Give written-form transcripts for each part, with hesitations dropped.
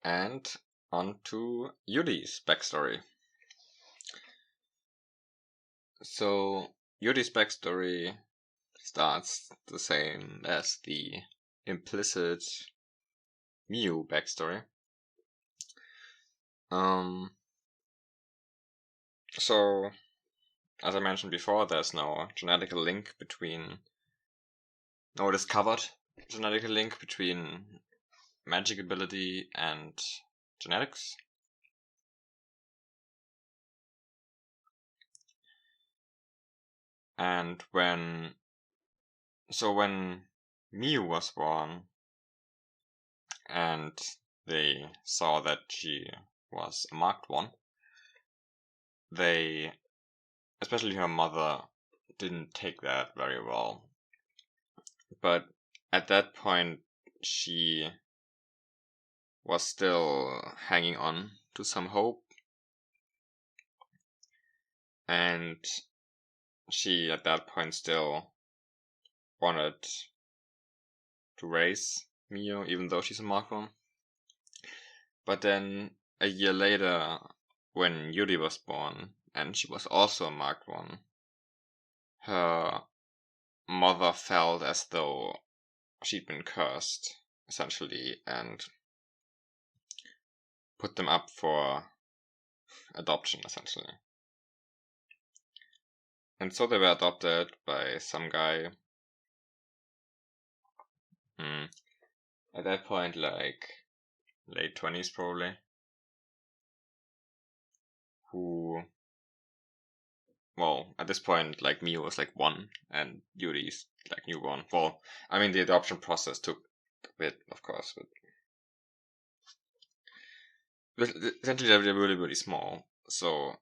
And on to Yuri's backstory. So Yuri's backstory starts the same as the implicit Miu backstory. So, as I mentioned before, there's no genetic link between, no discovered genetic link between magic ability and genetics. And when Miu was born and they saw that she was a marked one, they, especially her mother, didn't take that very well. But at that point, she was still hanging on to some hope. And she, at that point, still wanted to raise Miu, even though she's a marked one. But then, a year later, when Yuri was born, and she was also a marked one, her mother felt as though she'd been cursed, essentially, and put them up for adoption, essentially. And so they were adopted by some guy. At that point, like, late 20s probably. Who, well, at this point, like, Miu was like 1, and Yuri's like newborn. Well, I mean, the adoption process took a bit, of course, but essentially they're really, really small. So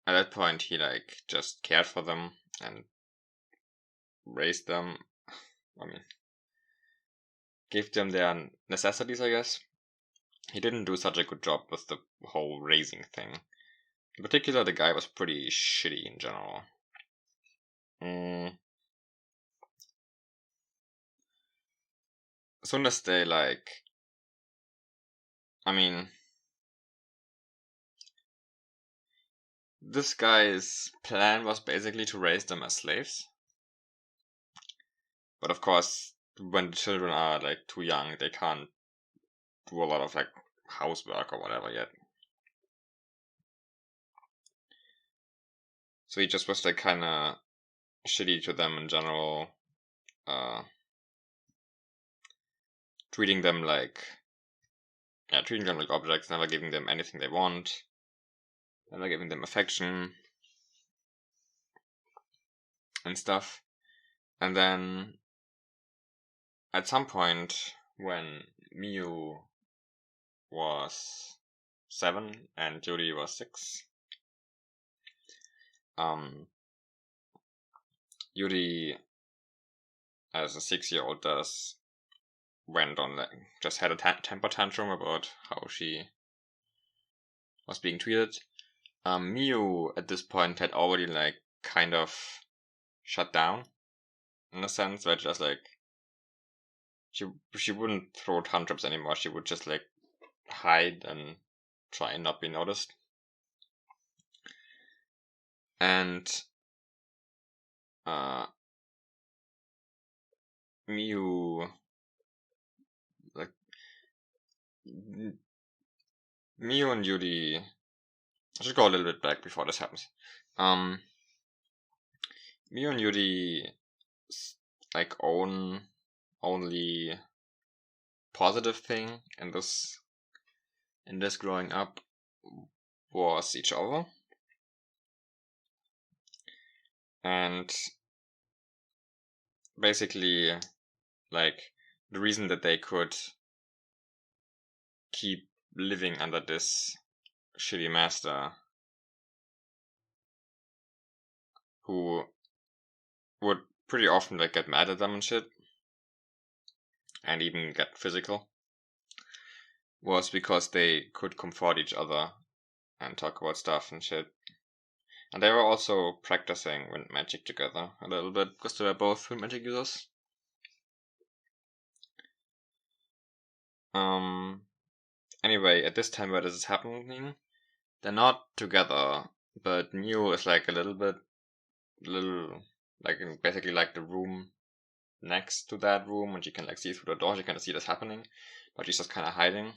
at that point, he like just cared for them and raised them. I mean, gave them their necessities, I guess. He didn't do such a good job with the whole raising thing. In particular, the guy was pretty shitty in general. As soon as they like, I mean, this guy's plan was basically to raise them as slaves. But of course, when the children are like too young, they can't do a lot of like housework or whatever yet. So he just was like kind of shitty to them in general, treating them like objects, never giving them anything they want, never giving them affection and stuff. And then at some point when Miu was 7 and Yuri was 6, Yuri, as a 6-year-old does, went on like just had a temper tantrum about how she was being treated. Miu at this point had already like kind of shut down, in a sense, where just like she wouldn't throw tantrums anymore. She would just like hide and try and not be noticed. And Miu, like, Miu and Yuri, I should go a little bit back before this happens. Miu and Yuri like only positive thing in this growing up was each other. And basically, like, the reason that they could keep living under this shitty master who would pretty often like get mad at them and shit, and even get physical, was because they could comfort each other and talk about stuff and shit. And they were also practicing wind magic together a little bit, because they were both wind magic users. Anyway, at this time where this is happening, they're not together, but Miu is like a little, like basically like the room next to that room, and she can like see through the door. She can see this happening, but she's just kind of hiding.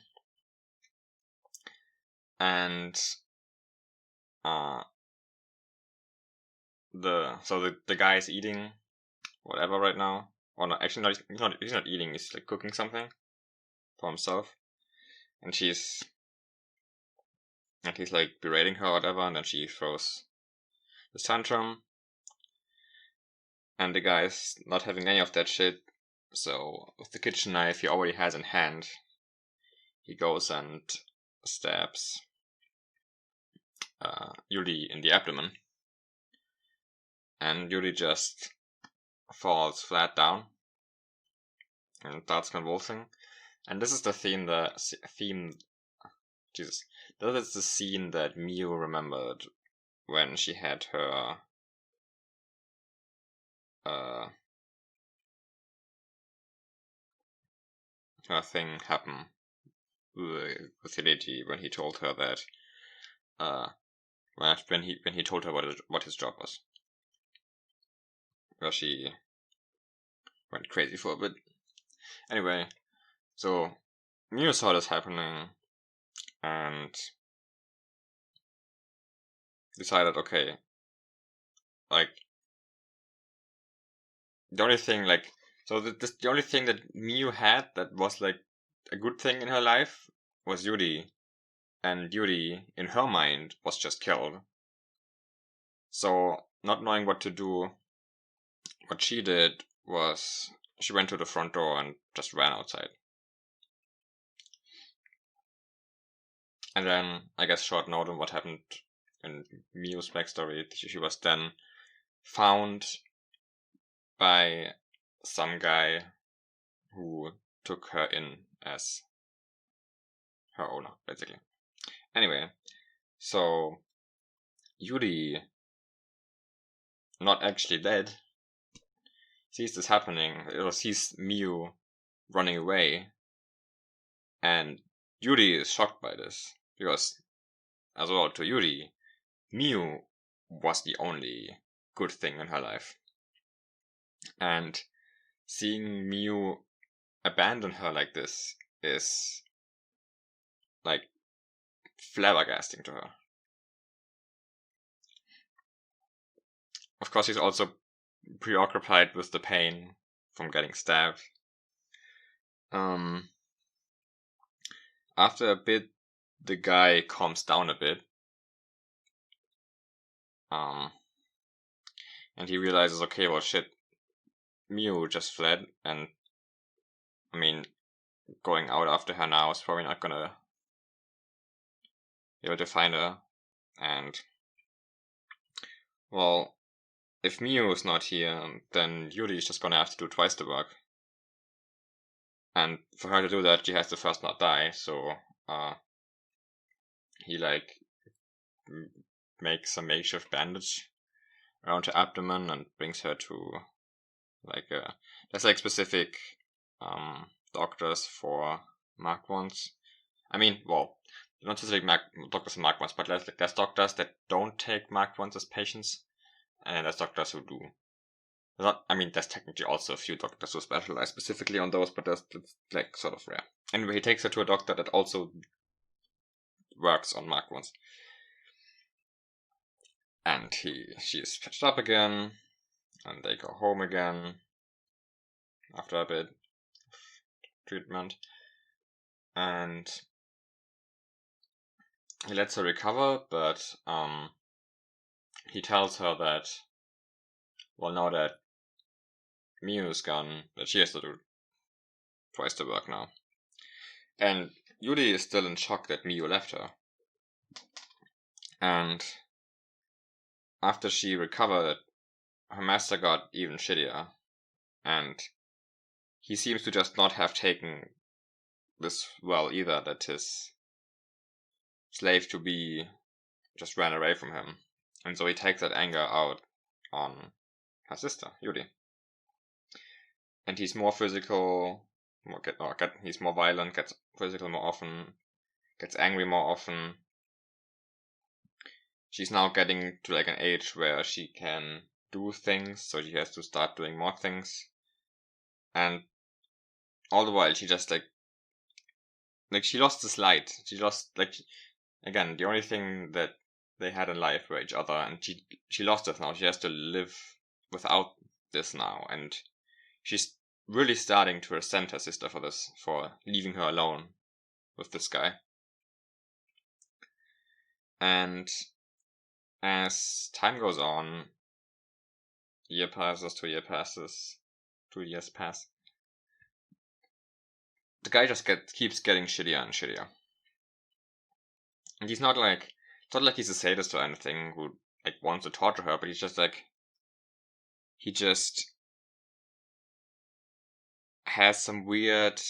And the guy is eating whatever right now. Or no, actually, he's not eating. He's like cooking something for himself, and he's like berating her or whatever, and then she throws this tantrum. And the guy's not having any of that shit. So with the kitchen knife he already has in hand, he goes and stabs Yuri in the abdomen. And Yuri just falls flat down and starts convulsing. And this is the theme this is the scene that Miu remembered when she had her thing happen with Hideki, when he told her that when he told her what his job was, where she went crazy for a bit. Anyway, so Miu saw this happening and decided, okay, like the only thing the only thing that Miu had that was like a good thing in her life was Yuri, and Yuri in her mind was just killed. So not knowing what to do, what she did was she went to the front door and just ran outside. And then, I guess, short note on what happened in Miu's backstory, she was then found by some guy who took her in as her owner, basically. Anyway, so Yuri, not actually dead, sees this happening, or sees Miu running away, and Yuri is shocked by this, because, as well, to Yuri, Miu was the only good thing in her life. And seeing Miu abandon her like this is like flabbergasting to her. Of course, he's also preoccupied with the pain from getting stabbed. After a bit, the guy calms down a bit. And he realizes, okay, well, shit, Miu just fled, and I mean, going out after her now is probably not gonna be able to find her. And, well, if Miu is not here, then Yuri is just gonna have to do twice the work. And for her to do that, she has to first not die, so he like makes a makeshift bandage around her abdomen and brings her to like there's like specific doctors for marked ones. I mean, well, not specific doctors for marked ones, but there's doctors that don't take marked ones as patients, and there's doctors who do. There's technically also a few doctors who specialize specifically on those, but that's like sort of rare. Anyway, he takes her to a doctor that also works on marked ones. And she is patched up again, and they go home again after a bit of treatment. And he lets her recover, but he tells her that, well, now that Miu is gone, that she has to do twice the work now. And Yuri is still in shock that Miu left her. And after she recovered, her master got even shittier. And he seems to just not have taken this well either, that his slave to be just ran away from him. And so he takes that anger out on her sister, Yuri. And he's more physical, he's more violent, gets physical more often. gets angry more often. She's now getting to like an age where she can do things, so she has to start doing more things. And all the while she just like she lost this light. She lost again, the only thing that they had in life were each other, and she lost it now. She has to live without this now, and she's really starting to resent her sister for this, for leaving her alone with this guy. And as time goes on, year passes, 2 years passes, 2 years pass. The guy just keeps getting shittier and shittier. And he's not like, it's not like he's a sadist or anything who like wants to torture her, but he's just like, he just has some weird,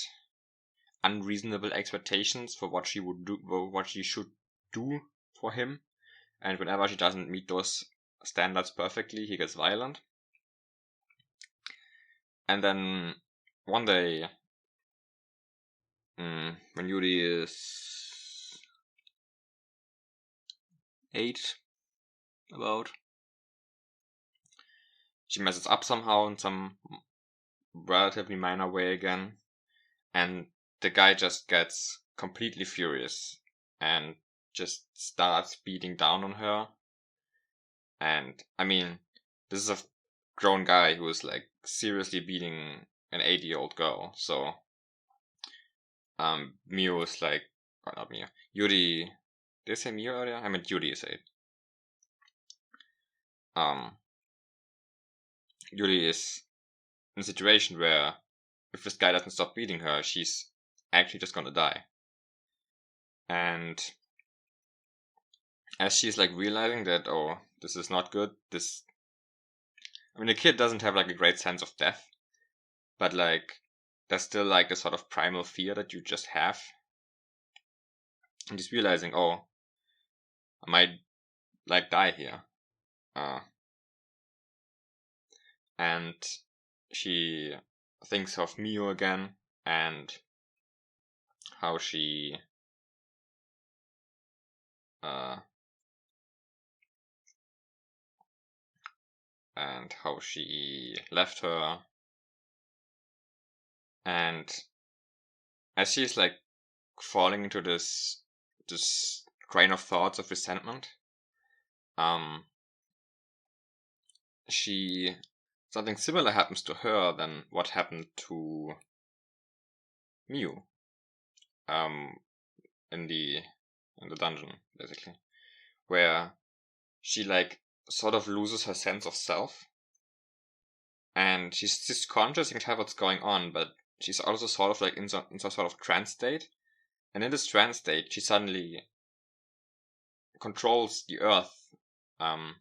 unreasonable expectations for what she would do, what she should do for him. And whenever she doesn't meet those standards perfectly, he gets violent. And then one day, when Yuri is 8, about, she messes up somehow in some relatively minor way again, and the guy just gets completely furious and just starts beating down on her. And I mean, this is a grown guy who is like seriously beating an 8-year-old girl, so Mio is like, not Mio, Yuri, did I say Mio earlier? I meant Yuri is 8. Yuri is in a situation where if this guy doesn't stop beating her, she's actually just gonna die. And as she's like realizing that, oh, this is not good, I mean, the kid doesn't have like a great sense of death, but like there's still like the sort of primal fear that you just have. And she's realizing, oh, I might like die here. And she thinks of Mio again and how she left her. And as she's like falling into this train of thoughts of resentment, something similar happens to her than what happened to Miu in the dungeon, basically, where she like sort of loses her sense of self, and she's just conscious and can tell what's going on, but she's also sort of like in some sort of trance state, and in this trance state she suddenly controls the earth, or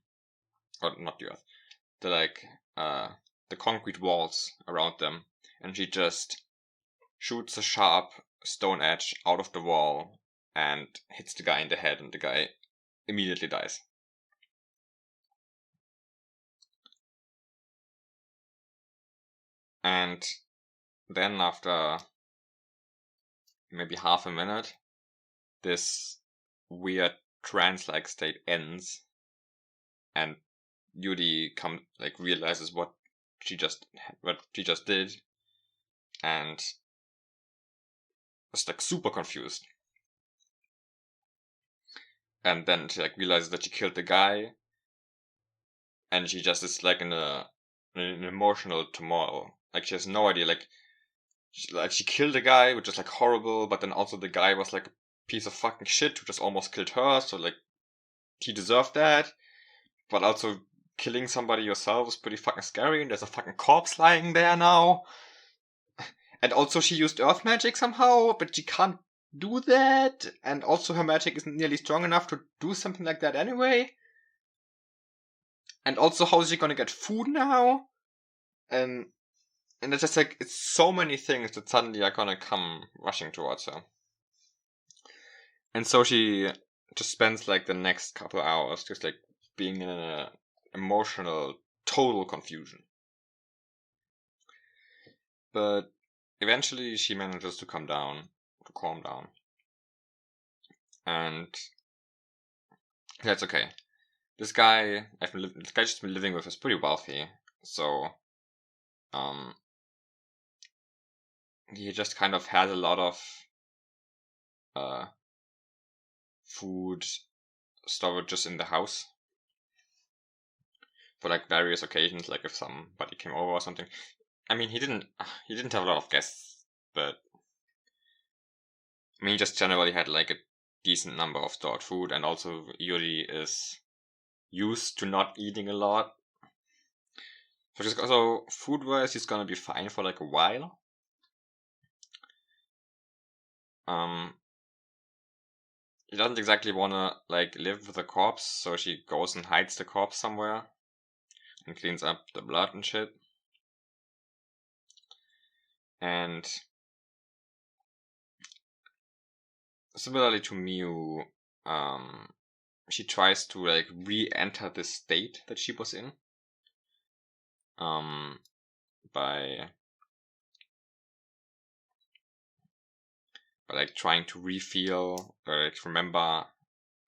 not the earth, the concrete walls around them, and she just shoots a sharp stone edge out of the wall and hits the guy in the head, and the guy immediately dies. And then after maybe half a minute, this weird trance-like state ends, and Yuri realizes what she just did, and is like super confused. And then she like realizes that she killed the guy, and she just is like in an emotional turmoil. Like she has no idea. She killed the guy, which is like horrible, but then also the guy was like a piece of fucking shit who just almost killed her, so like he deserved that. But also killing somebody yourself is pretty fucking scary, and there's a fucking corpse lying there now. And also she used earth magic somehow, but she can't do that, and also her magic isn't nearly strong enough to do something like that anyway. And also, how is she gonna get food now? And it's just like, it's so many things that suddenly are gonna come rushing towards her. And so she just spends like the next couple of hours just like being in an emotional, total confusion. But eventually she manages to calm down. and that's okay. This guy she's been living with is pretty wealthy, so he just kind of has a lot of food storages in the house for like various occasions, like if somebody came over or something. I mean, he didn't have a lot of guests, but I mean, he just generally had like a decent number of stored food, and also Yuri is used to not eating a lot. So food-wise, he's gonna be fine for like a while. She doesn't exactly wanna like live with a corpse, so she goes and hides the corpse somewhere and cleans up the blood and shit. And similarly to Miu, she tries to like re-enter the state that she was in. By like trying to re-feel or like remember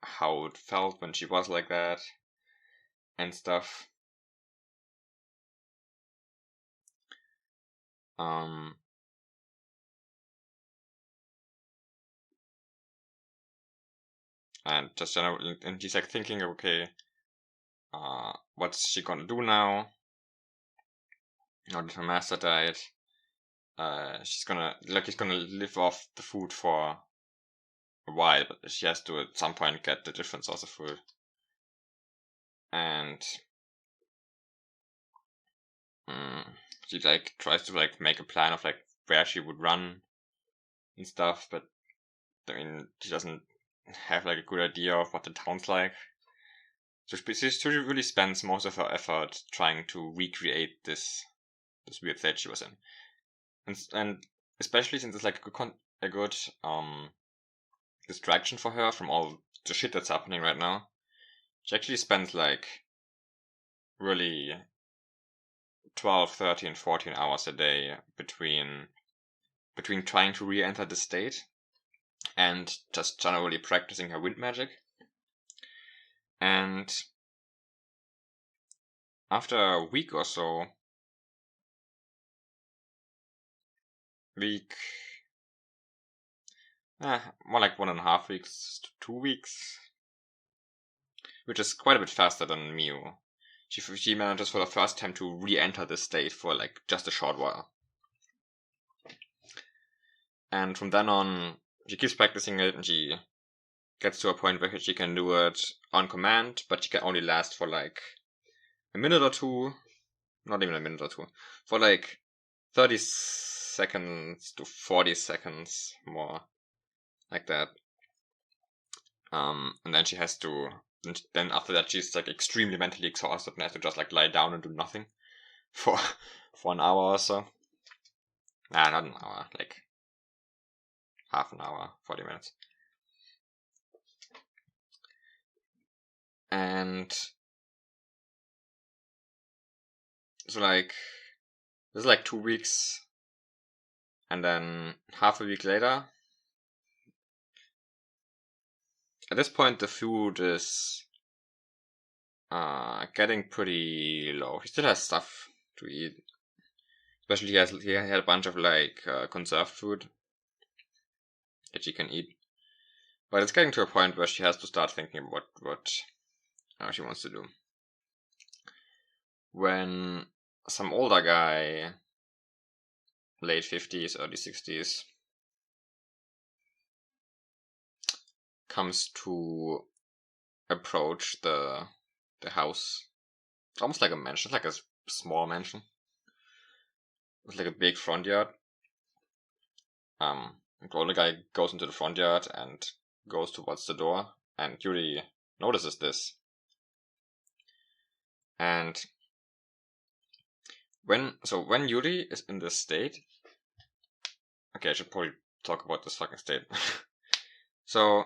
how it felt when she was like that and stuff. And just generally, and she's like thinking, okay, what's she gonna do now? Now that her master died, he's gonna live off the food for a while, but she has to at some point get a different source of food. And she like tries to like make a plan of like where she would run and stuff, but I mean she doesn't have like a good idea of what the town's like. So she really spends most of her effort trying to recreate this weird state she was in, and especially since it's like a good distraction for her from all the shit that's happening right now. She actually spends like really 12, 13, 14 hours a day between trying to re-enter the state and just generally practicing her wind magic. And after a week or so, more like 1.5 weeks to 2 weeks, which is quite a bit faster than Miu. She manages for the first time to re-enter the state for like just a short while. And from then on, she keeps practicing it, and she gets to a point where she can do it on command, but she can only last for like a minute or two, not even a minute or two, for like 30 seconds to 40 seconds more, like that. And then she has to, and then after that she's like extremely mentally exhausted and has to just like lie down and do nothing for an hour or so. Nah, not an hour, like half an hour, 40 minutes. And so like, this is like 2 weeks, and then half a week later, at this point the food is getting pretty low. He still has stuff to eat. Especially he had a bunch of like conserved food that she can eat. But it's getting to a point where she has to start thinking about what she wants to do. When some older guy, late 50s, early 60s, comes to approach the house. It's almost like a mansion. It's like a small mansion. It's like a big front yard. The older guy goes into the front yard and goes towards the door, and Yuri notices this. And when Yuri is in this state, okay, I should probably talk about this fucking state. So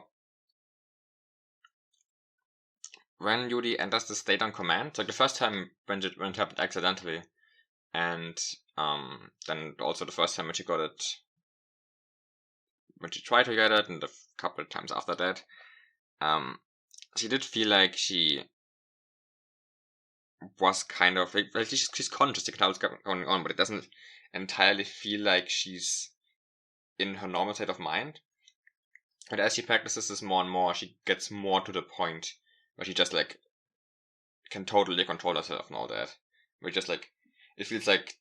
when Yuri enters the state on command, like the first time when it happened accidentally, and then also the first time when she got it when she tried to get it, and a couple of times after that, she did feel like she was kind of like she's conscious, you can tell what's going on, but it doesn't entirely feel like she's in her normal state of mind. And as she practices this more and more, she gets more to the point where she just like can totally control herself and all that. Where just like it feels like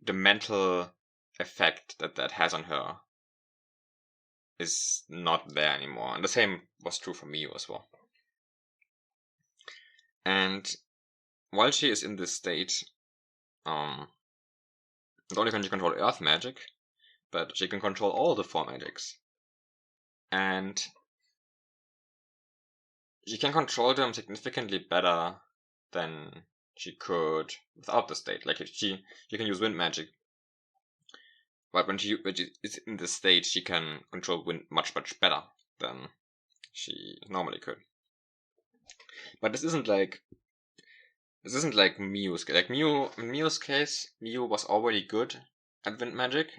the mental effect that has on her is not there anymore. And the same was true for Miyu as well. And while she is in this state, not only can she control earth magic, but she can control all the 4 magics. And she can control them significantly better than she could without the state. Like she can use wind magic, but when she is in this state, she can control wind much better than she normally could. But this isn't like Miyu's. Like in Miyu's case, Miyu was already good at wind magic,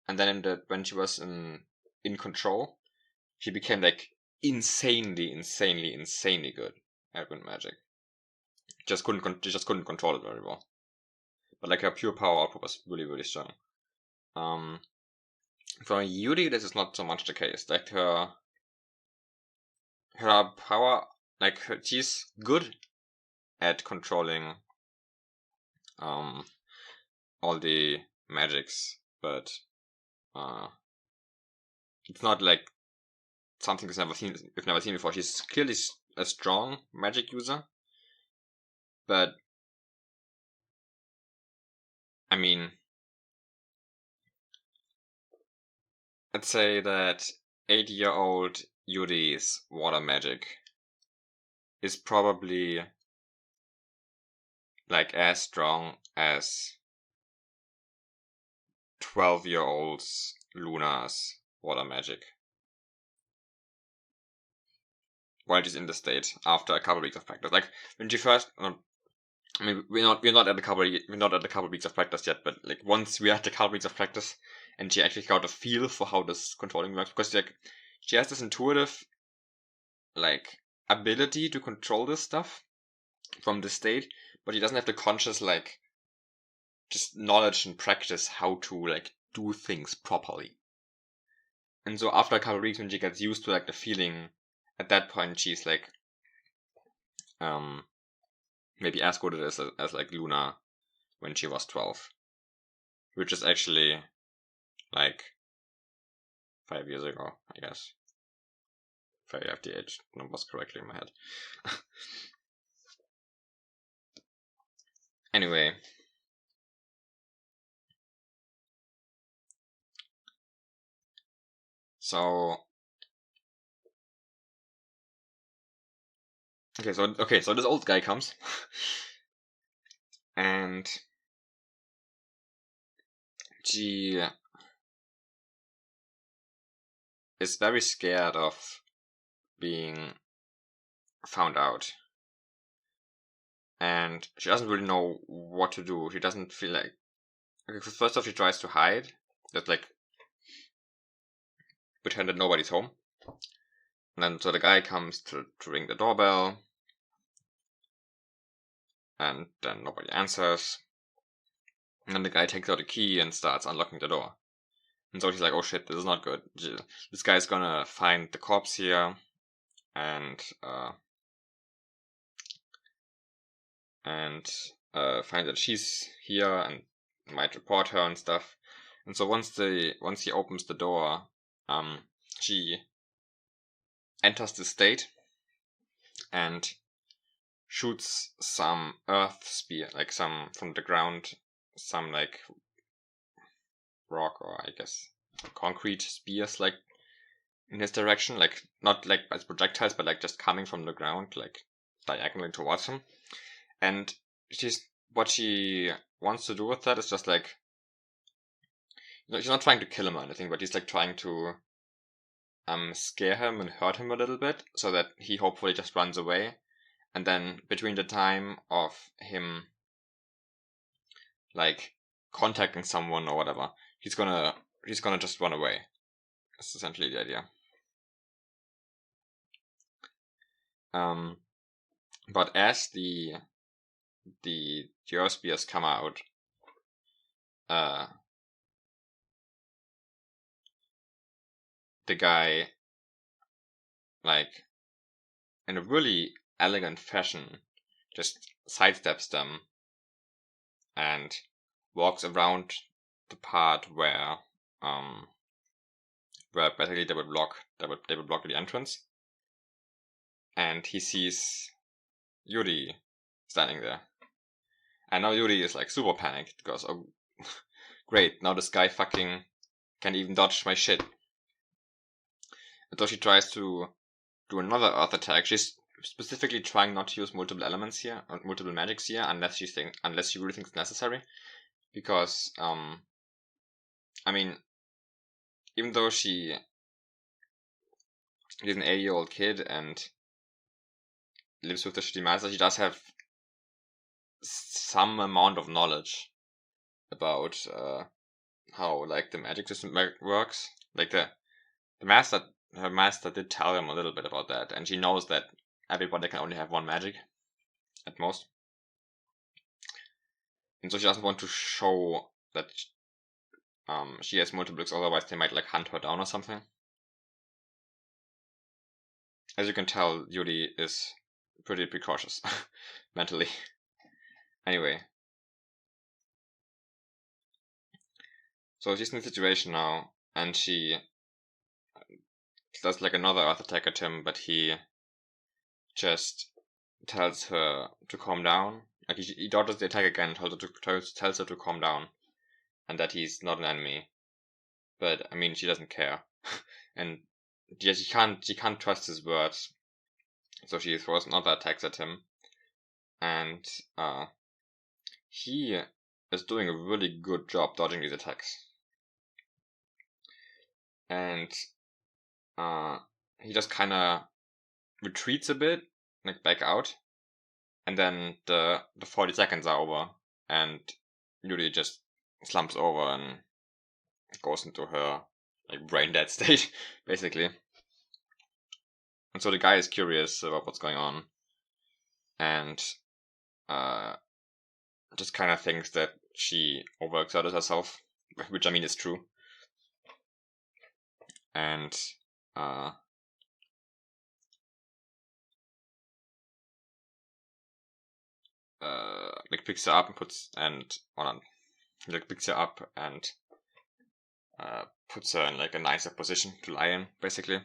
and then when she was in control, she became like insanely good at wind magic. She just couldn't control it very well. But like her pure power output was really strong. For Yuri, this is not so much the case. Like her power, like she's good at controlling all the magics, but it's not like something we've never seen before. She's clearly a strong magic user, but I mean, let's say that 8-year-old Yuri's water magic is probably like as strong as 12-year-old Luna's water magic. While she's in the state after a couple of weeks of practice. Like when she first, I mean, we're not at a couple of weeks of practice yet, but like once we had a couple of weeks of practice, and she actually got a feel for how this controlling works, because like she has this intuitive like ability to control this stuff from the state, but she doesn't have the conscious like just knowledge and practice how to like do things properly. And so after a couple of weeks, when she gets used to like the feeling, at that point she's like maybe as good as like Luna when she was 12, which is actually like 5 years ago, I guess. If I have the age numbers correctly in my head. Anyway. So so this old guy comes and she is very scared of being found out. And she doesn't really know what to do. She doesn't feel like... Okay, first off, she tries to hide. Just like... pretend that nobody's home. And then so the guy comes to ring the doorbell. And then nobody answers. And then the guy takes out a key and starts unlocking the door. And so she's like, oh shit, this is not good. This guy's gonna find the corpse here. And find that she's here and might report her and stuff. And so once he opens the door, she enters the state and shoots some earth spear, like some from the ground, some like rock or I guess concrete spears, like in his direction, like not like as projectiles, but like just coming from the ground, like diagonally towards him. And what she wants to do with that is just like, she's not trying to kill him or anything, but she's like trying to scare him and hurt him a little bit so that he hopefully just runs away. And then between the time of him like contacting someone or whatever, he's gonna just run away. That's essentially the idea. But as the Geospheres come out, the guy, like, in a really elegant fashion, just sidesteps them and walks around the part where basically they would block the entrance, and he sees Yuri standing there. And now Yuri is like super panicked because, oh, great, now this guy fucking can even dodge my shit. And so she tries to do another earth attack. She's specifically trying not to use multiple elements here, or multiple magics here, unless she really thinks it's necessary. Because, I mean, even though she's an 8-year-old kid and lives with the shitty master, she does have some amount of knowledge about how, like, the magic system works. Like, her master did tell him a little bit about that, and she knows that everybody can only have one magic at most. And so she doesn't want to show that she has multiples, otherwise they might, like, hunt her down or something. As you can tell, Yuri is pretty precautious mentally. Anyway, so she's in a situation now, and she does like another earth attack at him, but he just tells her to calm down. Like, he dodges the attack again, tells her to calm down, and that he's not an enemy. But I mean, she doesn't care, and yeah, she can't trust his words, so she throws another attacks at him, and he is doing a really good job dodging these attacks, and he just kind of retreats a bit, like back out, and then the 40 seconds are over, and Yuri just slumps over and goes into her, like, brain dead state, basically. And so the guy is curious about what's going on, and just kind of thinks that she overexerted herself, which I mean is true. And like picks her up and puts her in like a nicer position to lie in, basically,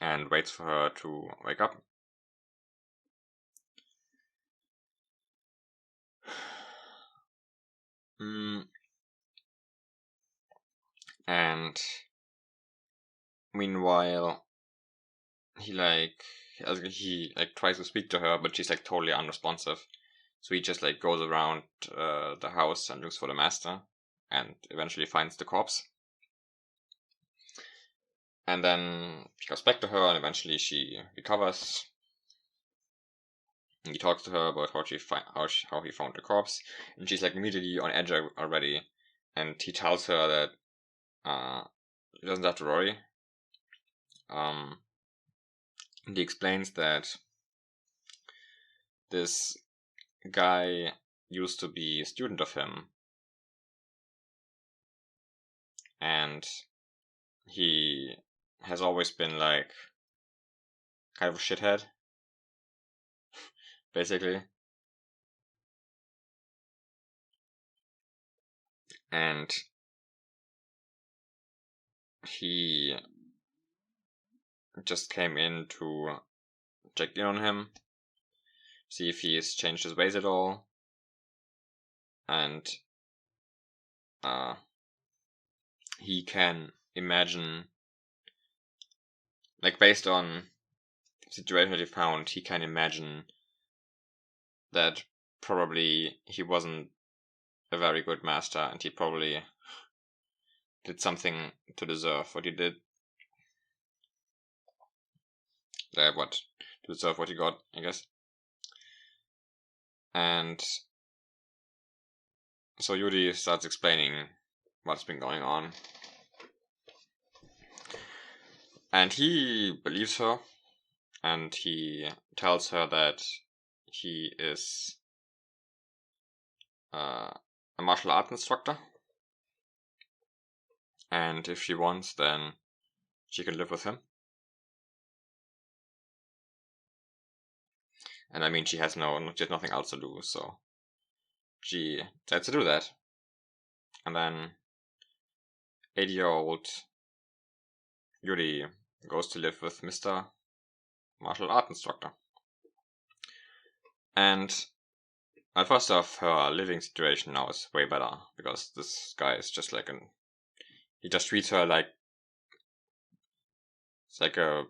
and waits for her to wake up. And meanwhile, he tries to speak to her, but she's like totally unresponsive. So he just like goes around the house and looks for the master, and eventually finds the corpse. And then he goes back to her, and eventually she recovers. And he talks to her about how he found the corpse, and she's like immediately on edge already. And he tells her that she doesn't have to worry. And he explains that this guy used to be a student of him, and he has always been like kind of a shithead, basically. And he just came in to check in on him, see if he's changed his ways at all, and he can imagine, like, based on the situation that he found, he can imagine that probably he wasn't a very good master, and he probably did something to deserve what he did. To deserve what he got, I guess. And so Yuri starts explaining what's been going on. And he believes her, and he tells her that he is a martial art instructor, and if she wants, then she can live with him. And I mean, she has nothing else to do, so she decides to do that. And then 80-year-old Yuri goes to live with Mr. Martial art instructor. And first off, her living situation now is way better, because this guy is just like he just treats her like it's like a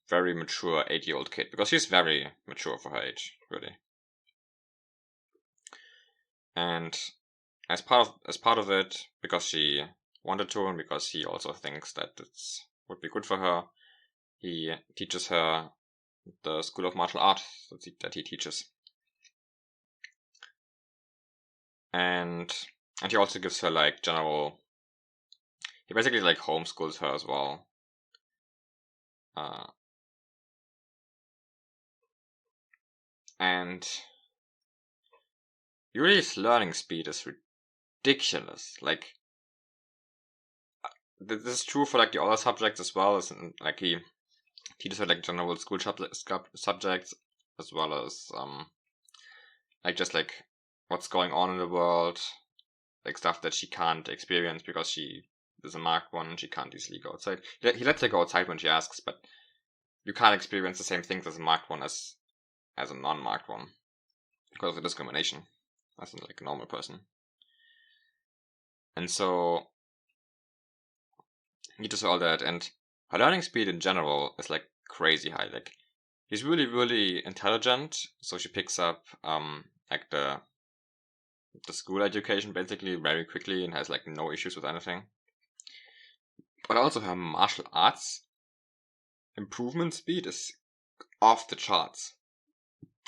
very mature 8-year-old kid, because she's very mature for her age, really. And as part of it, because she wanted to, and because he also thinks that it would be good for her, he teaches her the school of martial art that he teaches. And he also gives her like general. He basically like homeschools her as well. And Yuri's learning speed is ridiculous. Like, this is true for like the other subjects as well. As like he teaches her like general school subjects, as well as like just like what's going on in the world, like stuff that she can't experience because she is a Mark 1 and she can't easily go outside. He lets her go outside when she asks, but you can't experience the same things as a Mark 1 as a non-Mark 1 because of the discrimination as like a normal person. And so he does all that, and her learning speed in general is like crazy high. Like, she's really, really intelligent, so she picks up like the school education basically very quickly and has like no issues with anything. But also her martial arts improvement speed is off the charts.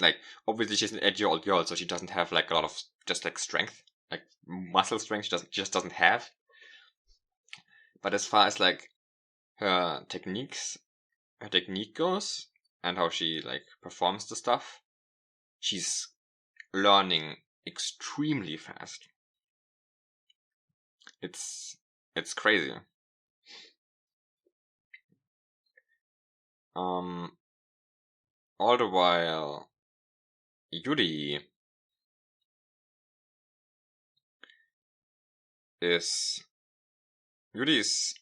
Like, obviously she's an 8-year-old girl, so she doesn't have like a lot of just like strength, like muscle strength. She just doesn't have. But as far as like her technique goes, and how she like performs the stuff, she's learning extremely fast. It's crazy. All the while, Yuri Yuri's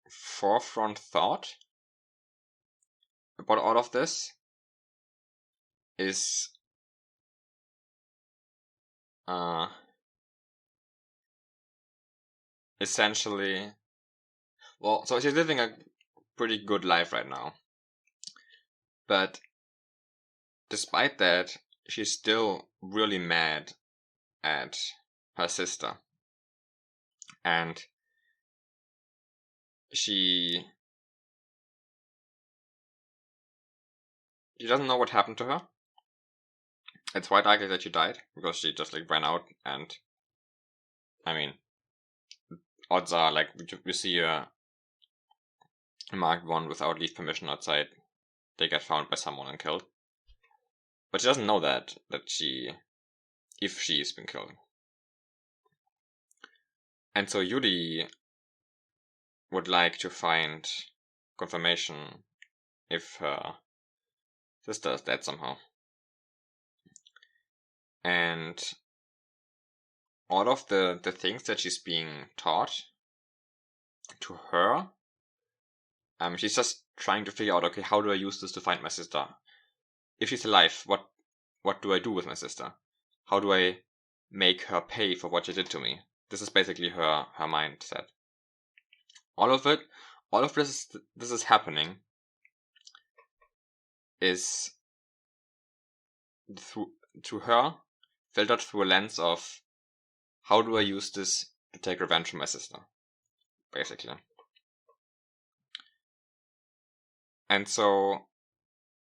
forefront thought about all of this is essentially, well, so she's living a pretty good life right now, but despite that, she's still really mad at her sister, and she doesn't know what happened to her. It's quite likely that she died because she just like ran out, and I mean, odds are like you see a Mark 1 without leave permission outside, they get found by someone and killed. But she doesn't know that if she's been killed. And so Yuri would like to find confirmation if her sister is dead somehow. And all of the things that she's being taught to her, she's just trying to figure out, okay, how do I use this to find my sister? If she's alive, what do I do with my sister? How do I make her pay for what she did to me? This is basically her mindset. All of this is happening is to her filtered through a lens of how do I use this to take revenge from my sister, basically. And so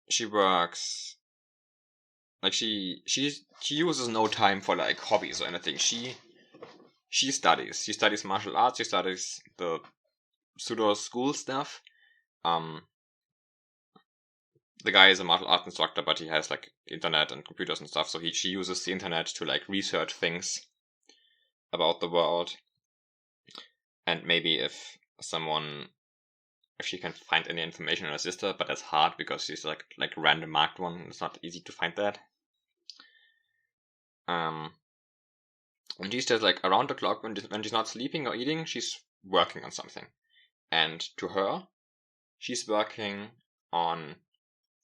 she works like she uses no time for like hobbies or anything. She studies martial arts, she studies the pseudo school stuff, the guy is a martial arts instructor, but he has like internet and computers and stuff, so she uses the internet to like research things about the world. And maybe if she can find any information on her sister, but that's hard because she's like random marked one. It's not easy to find that. And she's just like around the clock when she's not sleeping or eating, she's working on something. And to her, she's working on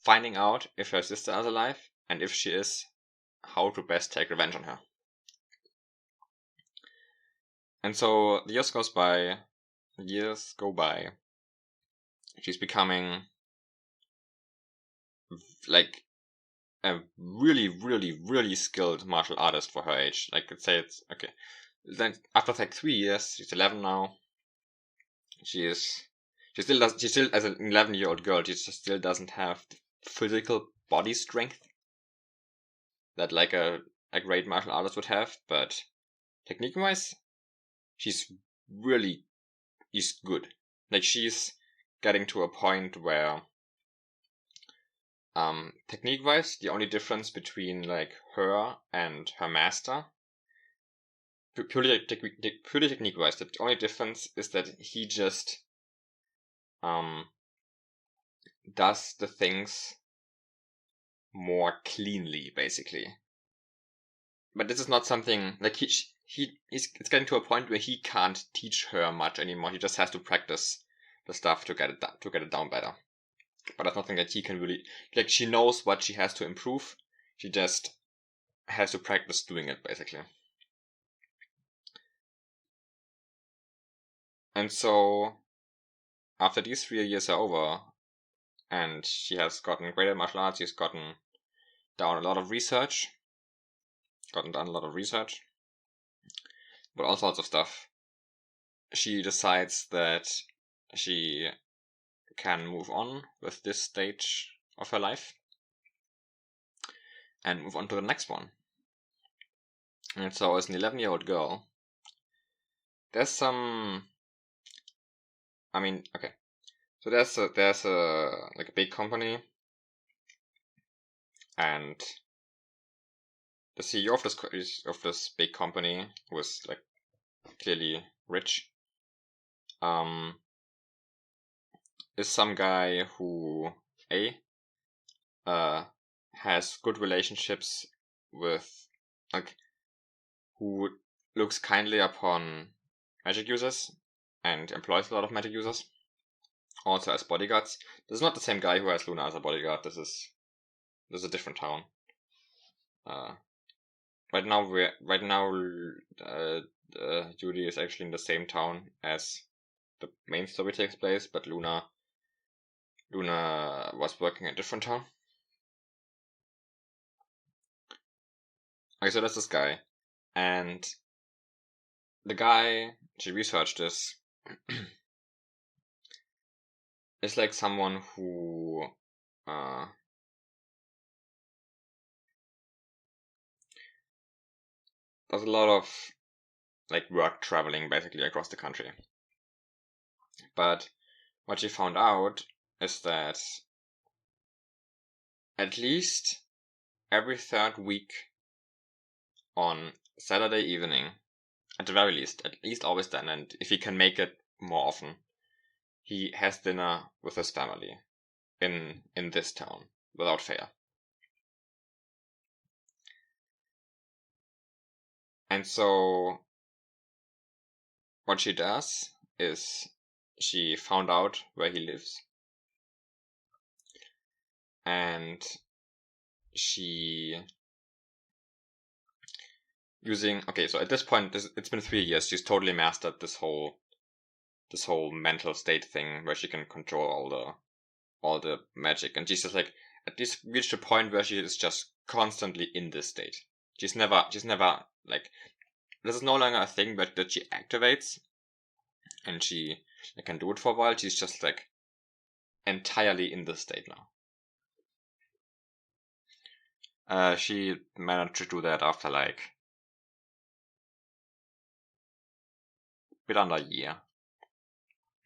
finding out if her sister is alive, and if she is, how to best take revenge on her. And so years go by. She's becoming like a really, really, really skilled martial artist for her age. Like, let's say it's okay. Then after like 3 years, she's 11 now. She still as an 11-year-old girl, she still doesn't have the physical body strength that like a great martial artist would have, but technique wise, she's really is good. Like, she's getting to a point where technique wise, the only difference between like her and her master, purely technique wise, the only difference is that he just does the things more cleanly, basically. But this is not something like it's getting to a point where he can't teach her much anymore. He just has to practice the stuff to get it down better. But that's nothing that he can really, like, she knows what she has to improve. She just has to practice doing it, basically. And so after these 3 years are over, and she has gotten great at martial arts, she's gotten done a lot of research, but all sorts of stuff. She decides that she can move on with this stage of her life and move on to the next one. And so as an 11-year-old girl, there's some, okay. So there's a like a big company, and the CEO of this big company, who is like clearly rich, is some guy who has good relationships with, like, who looks kindly upon magic users and employs a lot of magic users, also as bodyguards. This is not the same guy who has Luna as a bodyguard. This is a different town. Right now, Yuri is actually in the same town as the main story takes place, but Luna was working in a different town. Okay, so that's this guy, and the guy, she researched this, is like someone who does a lot of like work traveling basically across the country. But what she found out is that at least every third week on Saturday evening, at the very least, at least always then, and if he can make it more often, he has dinner with his family in this town without fail. And so what she does is she found out where he lives, and she so at this point, it's been 3 years, she's totally mastered this whole mental state thing where she can control all the magic, and she's just like at least reached a point where she is just constantly in this state. She's never like, this is no longer a thing that she activates and she can do it for a while. She's just like entirely in this state now. She managed to do that after like a bit under a year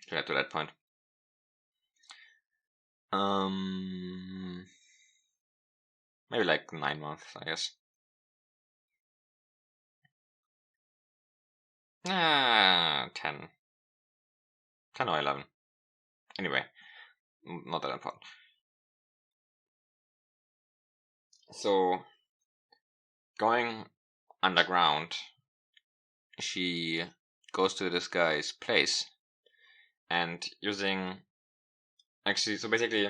to get to that point. Maybe like 9 months, I guess. 10. 10 or 11. Anyway, not that important. So, going underground, she goes to this guy's place and using, actually, so basically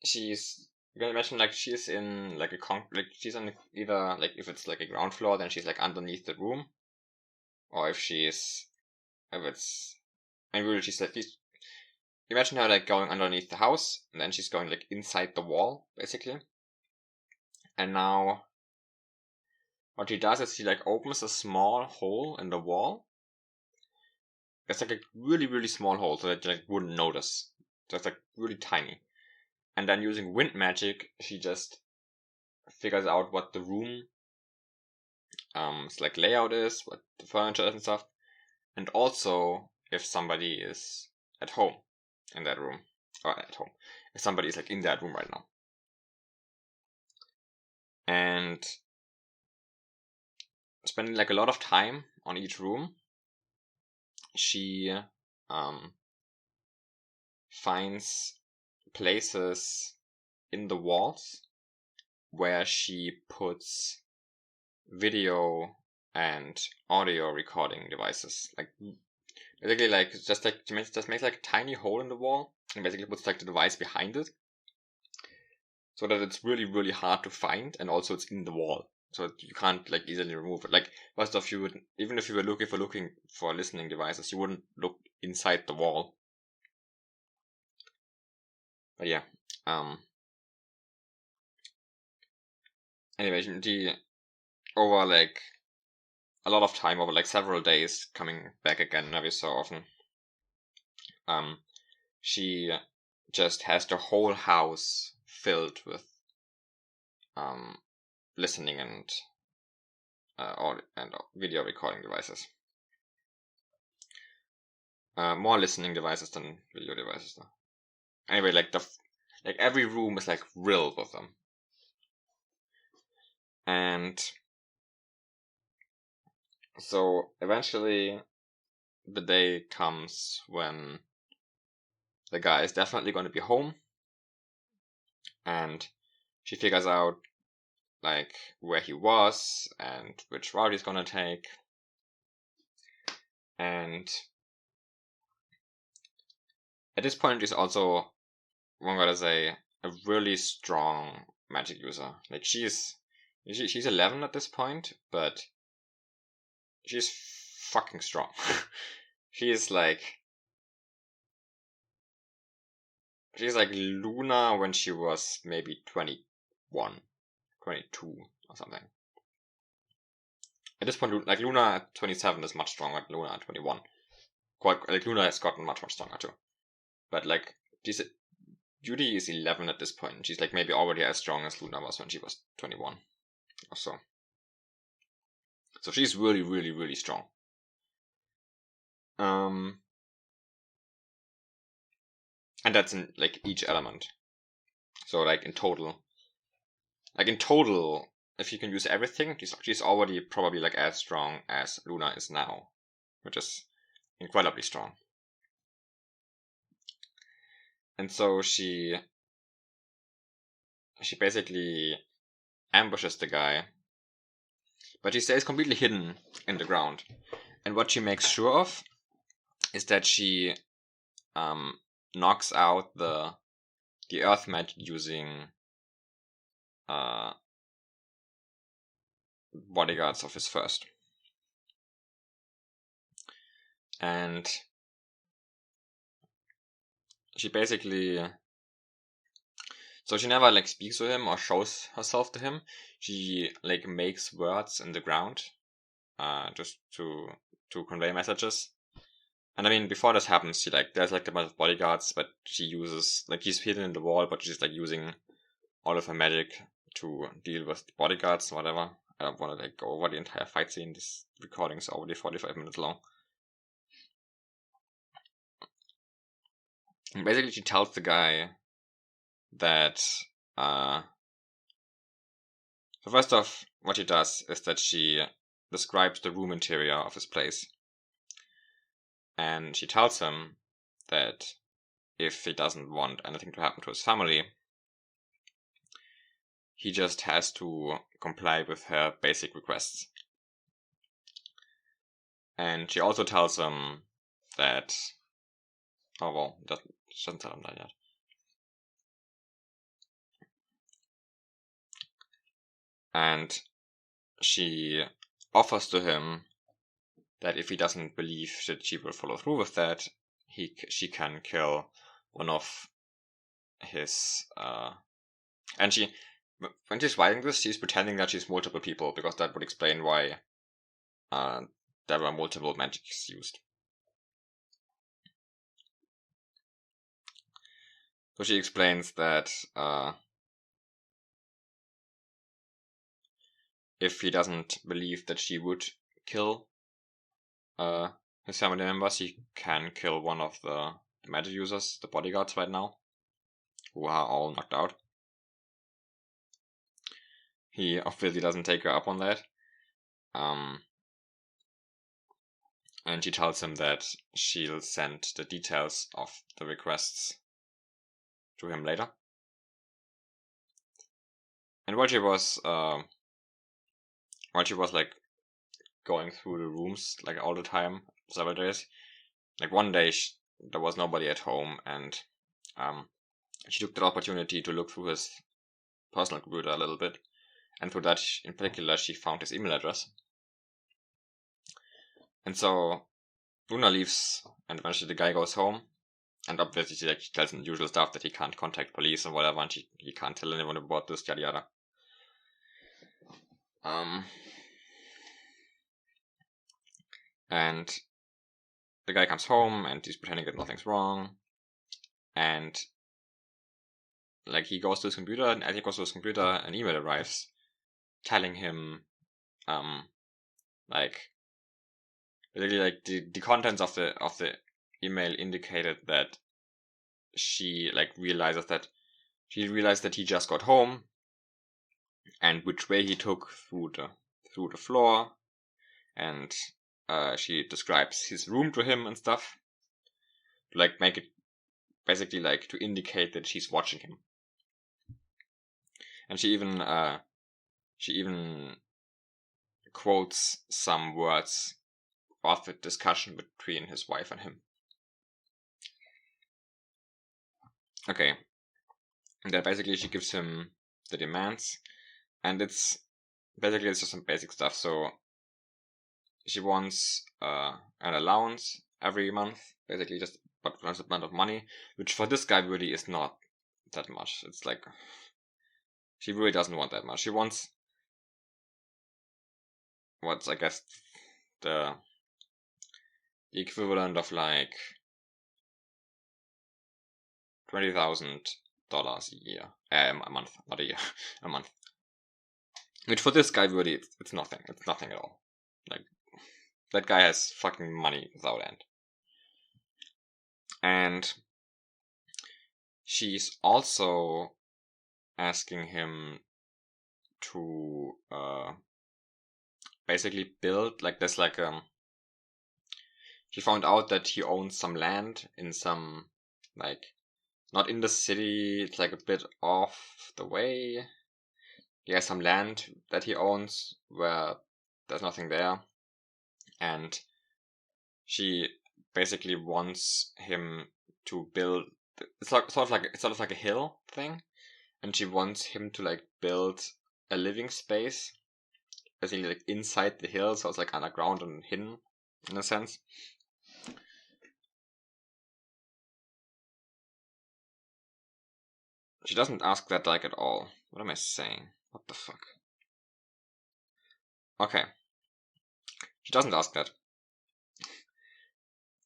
she's, you can imagine like she's in like like she's on either, like if it's like a ground floor, then she's like underneath the room, or if it's, and really she's like, imagine her like going underneath the house, and then she's going like inside the wall, basically. And now what she does is she like opens a small hole in the wall. It's like a really, really small hole, so that you like wouldn't notice. So it's like really tiny. And then using wind magic, she just figures out what the room like layout is, what the furniture is and stuff, and also if somebody is at home in that room, or at home, if somebody is like in that room right now. And spending like a lot of time on each room, she finds places in the walls where she puts video and audio recording devices. Like basically, like just makes like a tiny hole in the wall and basically puts like the device behind it, so that it's really, really hard to find, and also it's in the wall, so you can't like easily remove it. Like most of you would, even if you were looking for listening devices, you wouldn't look inside the wall. But yeah, anyway, the over like a lot of time, over like several days, coming back again every so often, she just has the whole house filled with listening and audio and video recording devices. More listening devices than video devices though. Anyway, like every room is like riddled with them. And so eventually the day comes when the guy is definitely going to be home, and she figures out like where he was and which route he's gonna take. And at this point, she's also, one gotta say, a really strong magic user. Like she's 11 at this point, but she's fucking strong. she's like Luna when she was maybe 21, 22 or something. At this point, like Luna at 27 is much stronger than Luna at 21. Quite like Luna has gotten much stronger too. But like Yuri is 11 at this point. She's like maybe already as strong as Luna was when she was 21 or so. So she's really, really, really strong. And that's in like each element. So like in total, if you can use everything, she's already probably like as strong as Luna is now, which is incredibly strong. And so she basically ambushes the guy, but she stays completely hidden in the ground. And what she makes sure of is that she knocks out the earth magic using bodyguards of his first. And she basically, so she never like speaks to him or shows herself to him. She like makes words in the ground, just to convey messages. And I mean, before this happens, she like, there's like a bunch of bodyguards, but she uses, like, he's hidden in the wall, but she's like using all of her magic to deal with the bodyguards, whatever. I don't want to like go over the entire fight scene. This recording is already 45 minutes long. And basically, she tells the guy that, so first off, what she does is that she describes the room interior of his place. And she tells him that if he doesn't want anything to happen to his family, he just has to comply with her basic requests. And she also tells him that, oh well, she doesn't tell him that yet. And she offers to him that if he doesn't believe that she will follow through with that, she can kill one of his, and when she's writing this, she's pretending that she's multiple people, because that would explain why there were multiple magics used. So she explains that if he doesn't believe that she would kill his family members, he can kill one of the magic users, the bodyguards right now, who are all knocked out. He obviously doesn't take her up on that. And she tells him that she'll send the details of the requests to him later. And while she was like going through the rooms like all the time, several days, like one day there was nobody at home, and she took the opportunity to look through his personal computer a little bit, and through that in particular she found his email address. And so Luna leaves, and eventually the guy goes home, and obviously she tells him the usual stuff that he can't contact police and whatever, and he can't tell anyone about this, yada yada. And the guy comes home and he's pretending that nothing's wrong, and like he goes to his computer, and as he goes to his computer, an email arrives telling him like basically like the contents of the email indicated that she realized that he just got home, and which way he took through the floor, and she describes his room to him and stuff, to make it basically to indicate that she's watching him. And she even quotes some words of a discussion between his wife and him. Okay, and then basically she gives him the demands, and it's just some basic stuff. So she wants an allowance every month, basically just but a amount of money, which for this guy really is not that much. It's like she really doesn't want that much. She wants what's I guess the equivalent of like $20,000 a year, a month, not a year, a month. Which for this guy really it's nothing. It's nothing at all. Like that guy has fucking money without end. And she's also asking him to basically build she found out that he owns some land in some not in the city, it's like a bit off the way. He has some land that he owns where there's nothing there, and she basically wants him to build. It's sort of like a hill thing, and she wants him to build a living space, basically inside the hill, so it's underground and hidden in a sense. She doesn't ask that at all. What am I saying? What the fuck? Okay. She doesn't ask that.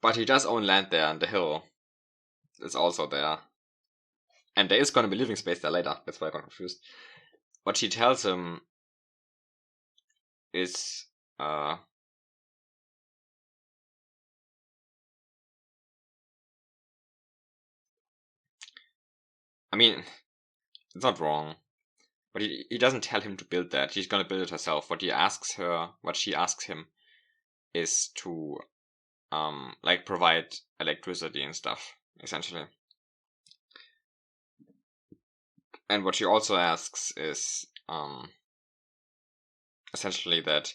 But he does own land there, and the hill is also there. And there is gonna be living space there later. That's why I got confused. What she tells him is, I mean, it's not wrong, but he doesn't tell him to build that. He's gonna build it herself. What she asks him, is to like provide electricity and stuff, essentially. And what she also asks is essentially that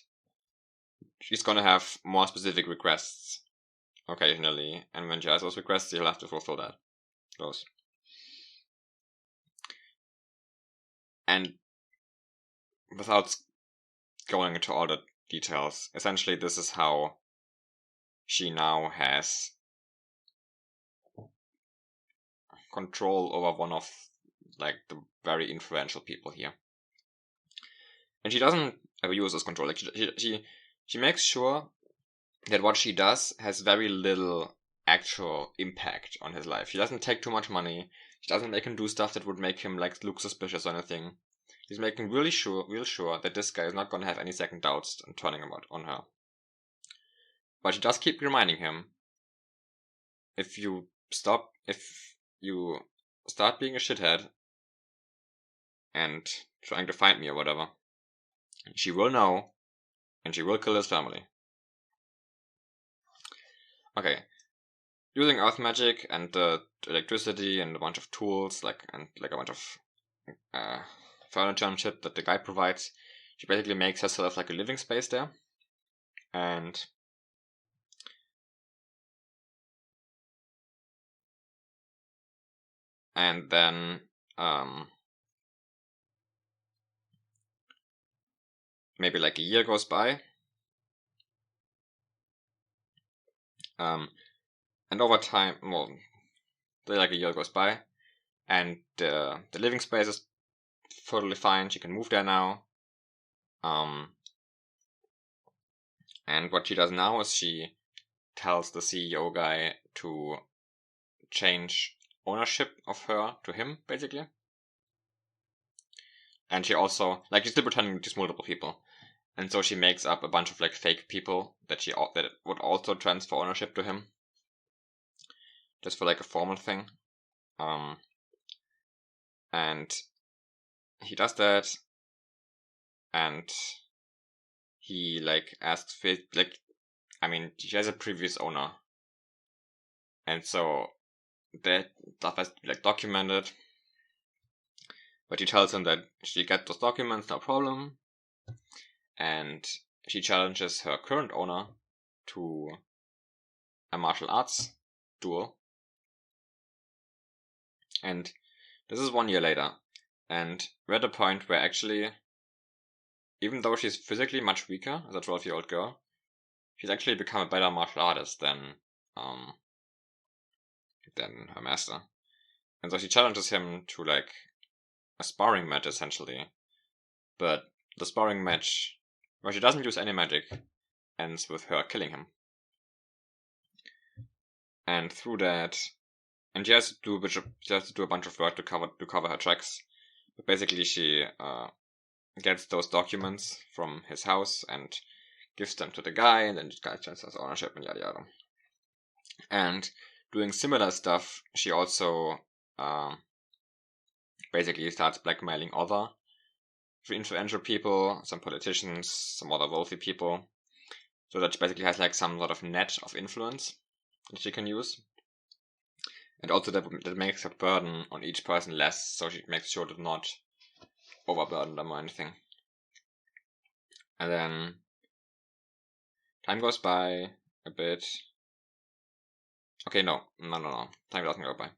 she's gonna have more specific requests occasionally, and when she has those requests, he'll have to fulfill those. And without going into all the details, essentially this is how she now has control over one of like the very influential people here. And she doesn't abuse this control. Like she makes sure that what she does has very little actual impact on his life. She doesn't take too much money. She doesn't make him do stuff that would make him like look suspicious or anything. He's making real sure that this guy is not gonna have any second doubts and turning him out on her. But she does keep reminding him, if you start being a shithead and trying to find me or whatever, she will know, and she will kill his family. Okay. Using earth magic and electricity and a bunch of tools, and a bunch of furniture and shit that the guy provides, she basically makes herself like a living space there. And then maybe like a year goes by. And over time, well, like a year goes by, and the living space is totally fine. She can move there now. And what she does now is she tells the CEO guy to change ownership of her to him, basically. And she also, like, she's still pretending to multiple people. And so she makes up a bunch of like fake people that would also transfer ownership to him, just for like a formal thing. And he does that, and he like asks for like, I mean, she has a previous owner, and so that stuff has to be like documented. But he tells him that she gets those documents, no problem. And she challenges her current owner to a martial arts duel. And this is 1 year later. And we're at a point where actually, even though she's physically much weaker as a 12-year-old girl, she's actually become a better martial artist than her master. And so she challenges him to like a sparring match essentially. But the sparring match, where she doesn't use any magic, ends with her killing him. And through that, and she has to do a bunch of work to cover her tracks. But basically, she gets those documents from his house and gives them to the guy, and then the guy transfers ownership and yada yada. And doing similar stuff, she also basically starts blackmailing other influential people, some politicians, some other wealthy people, so that she basically has like some sort of net of influence that she can use. And also that makes her burden on each person less, so she makes sure to not overburden them or anything. And then time goes by a bit. Okay, no. Time doesn't go by.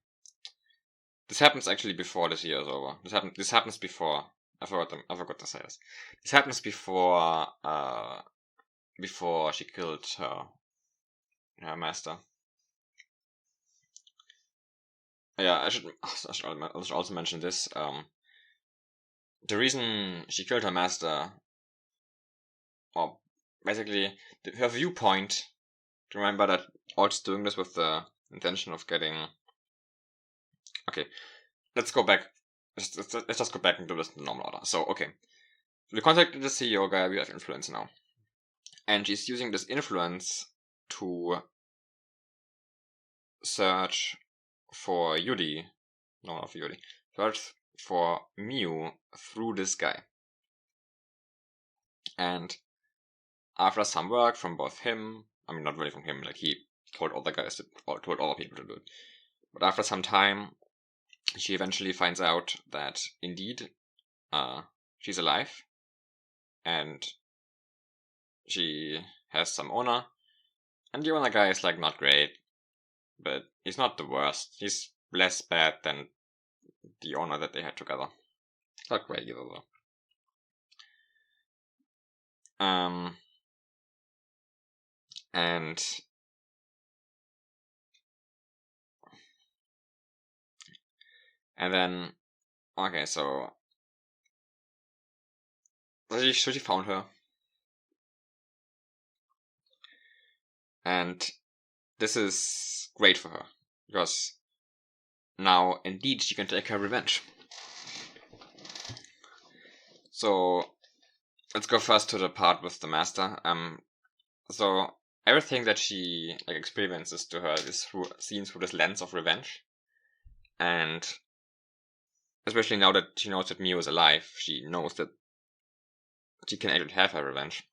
This happens actually before this year is over. This happens before. I forgot to say this. This happens before she killed her master. Yeah, I should also mention this. The reason she killed her master, or basically her viewpoint, to remember that Alt's doing this with the intention of getting. Okay, let's go back. Let's just go back and do this in the normal order. So, okay. We contacted the CEO guy, we have influence now. And she's using this influence to search for Yuri. No, not for Yuri. search for Miu through this guy. And after some work from both him, I mean, not really from him, like he told all the guys, told all the people to do it. But after some time, she eventually finds out that indeed, she's alive, and she has some owner, and the owner guy is like not great, but he's not the worst. He's less bad than the owner that they had together. Not great either though. And then, okay, so she found her, and this is great for her because now indeed she can take her revenge. So let's go first to the part with the master. So everything that she like experiences to her is seen through this lens of revenge, and especially now that she knows that Miu is alive, she knows that she can actually have her revenge.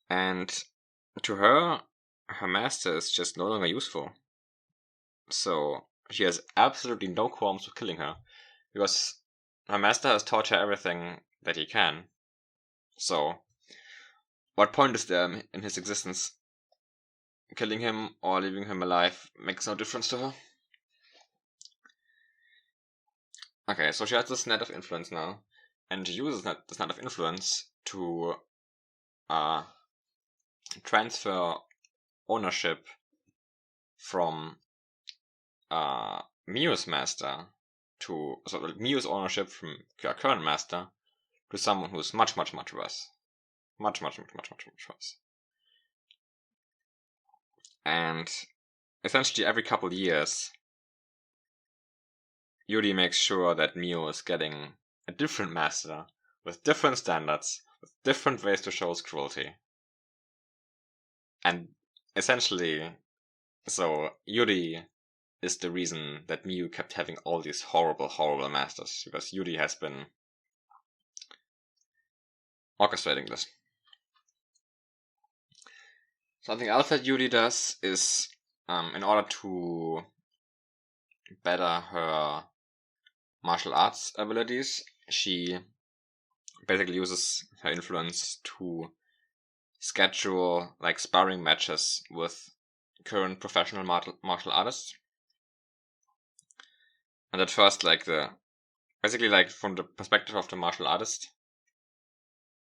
And to her, her master is just no longer useful. So she has absolutely no qualms with killing her, because her master has taught her everything that he can. So what point is there in his existence? Killing him or leaving him alive makes no difference to her. Okay, so she has this net of influence now, and she uses this net of influence to transfer ownership from Miu's master Miu's ownership from her current master to someone who's much worse. Much worse. And essentially every couple of years, Yuri makes sure that Miu is getting a different master with different standards, with different ways to show his cruelty. And essentially, so Yuri is the reason that Miu kept having all these horrible masters, because Yuri has been orchestrating this. Something else that Yuri does is, in order to better her martial arts abilities, she basically uses her influence to schedule like sparring matches with current professional martial artists. And at first, basically like from the perspective of the martial artist,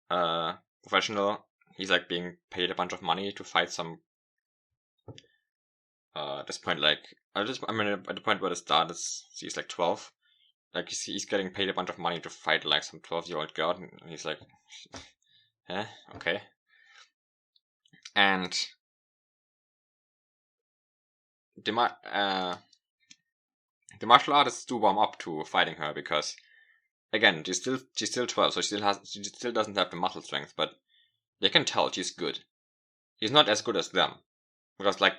professional, he's like being paid a bunch of money to fight some. At this point, at the point where the start is, he's like 12. Like he's getting paid a bunch of money to fight like some 12-year-old girl, and he's like, okay. And the martial artists do warm up to fighting her because, again, she's still 12, so she still doesn't have the muscle strength, but they can tell she's good. He's not as good as them, because like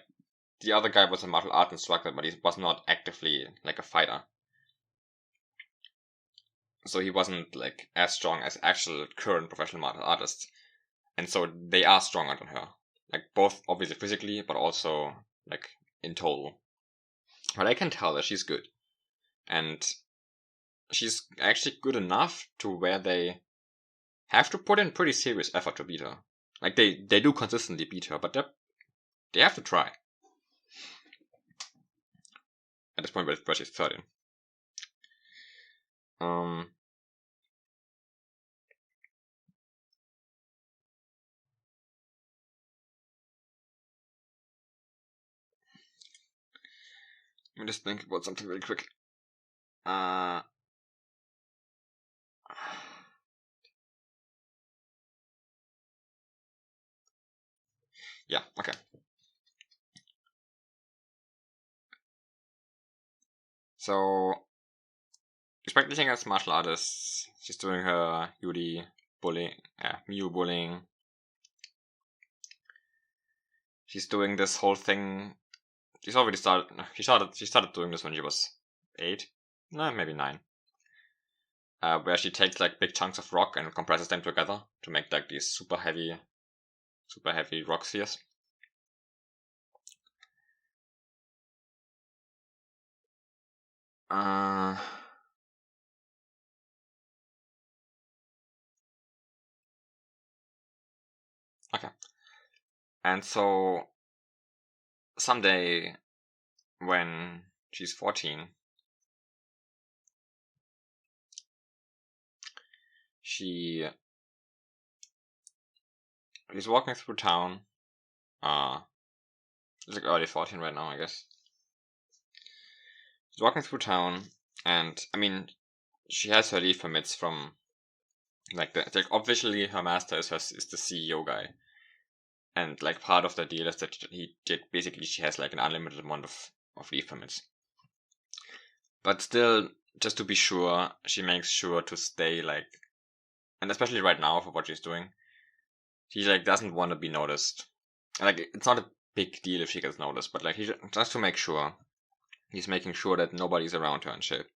the other guy was a martial art instructor, but he was not actively like a fighter. So he wasn't like as strong as actual current professional martial artists. And so they are stronger than her. Like both obviously physically, but also like in total. But I can tell that she's good. And she's actually good enough to where they have to put in pretty serious effort to beat her. Like they do consistently beat her, but they have to try. At this point where she's 13. Let me just think about something really quick. Yeah, okay. So, despite being as martial artists, she's doing her Yuri bullying, Miu bullying. She's doing this whole thing. She started doing this when she was 8. no, maybe 9. Where she takes like big chunks of rock and compresses them together to make like these super heavy rock spheres. Okay. And so someday when she's 14, she's walking through town. It's like early 14 right now, I guess. She's walking through town, and I mean, she has her leave permits from like obviously her master is the CEO guy, and like part of the deal is that she has like an unlimited amount of leave permits. But still, just to be sure, she makes sure to stay like, and especially right now for what she's doing, she like doesn't want to be noticed. Like it's not a big deal if she gets noticed, but like he just to make sure, he's making sure that nobody's around her and shit.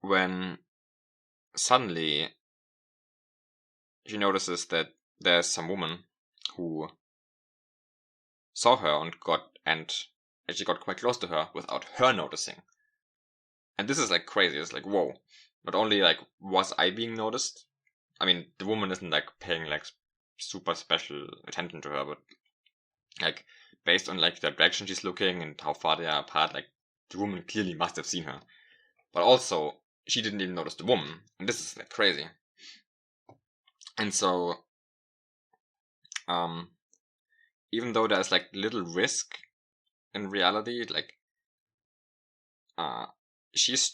When suddenly she notices that there's some woman who saw her and actually got quite close to her without her noticing. And this is like crazy. It's like, whoa. Not only like was I being noticed? I mean, the woman isn't like paying like super special attention to her, but like based on like the direction she's looking and how far they are apart, like the woman clearly must have seen her. But also, she didn't even notice the woman, and this is like crazy. And so, even though there's like little risk in reality, like, she's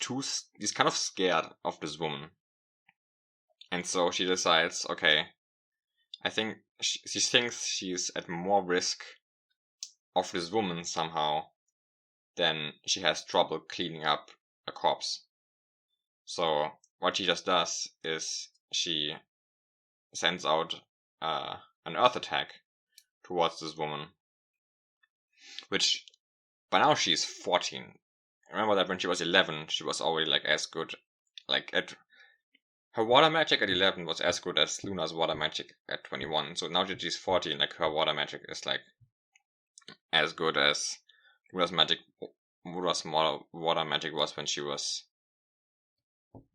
kind of scared of this woman, and so she decides, okay, I think she thinks she's at more risk of this woman somehow than she has trouble cleaning up a corpse. So what she just does is she sends out an earth attack towards this woman, which by now she's 14. Remember that when she was 11, she was already like as good, like at her water magic at 11 was as good as Luna's water magic at 21. So now that she's 14, like her water magic is like as good as Luna's water magic was when she was,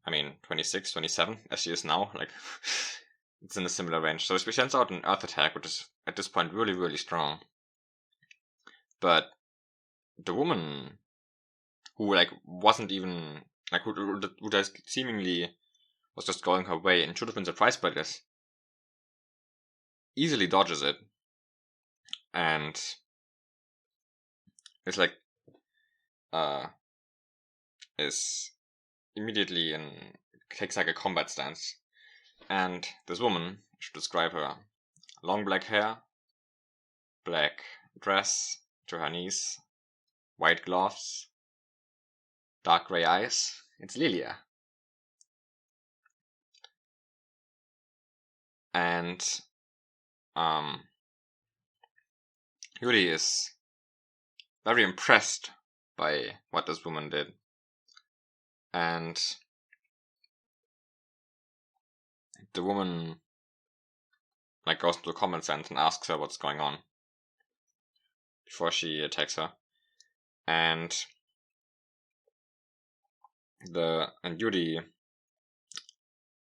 I mean, 26, 27, as she is now. Like, it's in a similar range. So she sends out an earth attack, which is at this point really, really strong. But the woman who like wasn't even like who just seemingly was just going her way and should have been surprised by this, easily dodges it, and is like is immediately takes like a combat stance. And this woman, I should describe her: long black hair, black dress to her knees, white gloves, dark gray eyes. It's Lilia. And Yuri is very impressed by what this woman did. And the woman like goes into common sense and asks her what's going on before she attacks her. And Yuri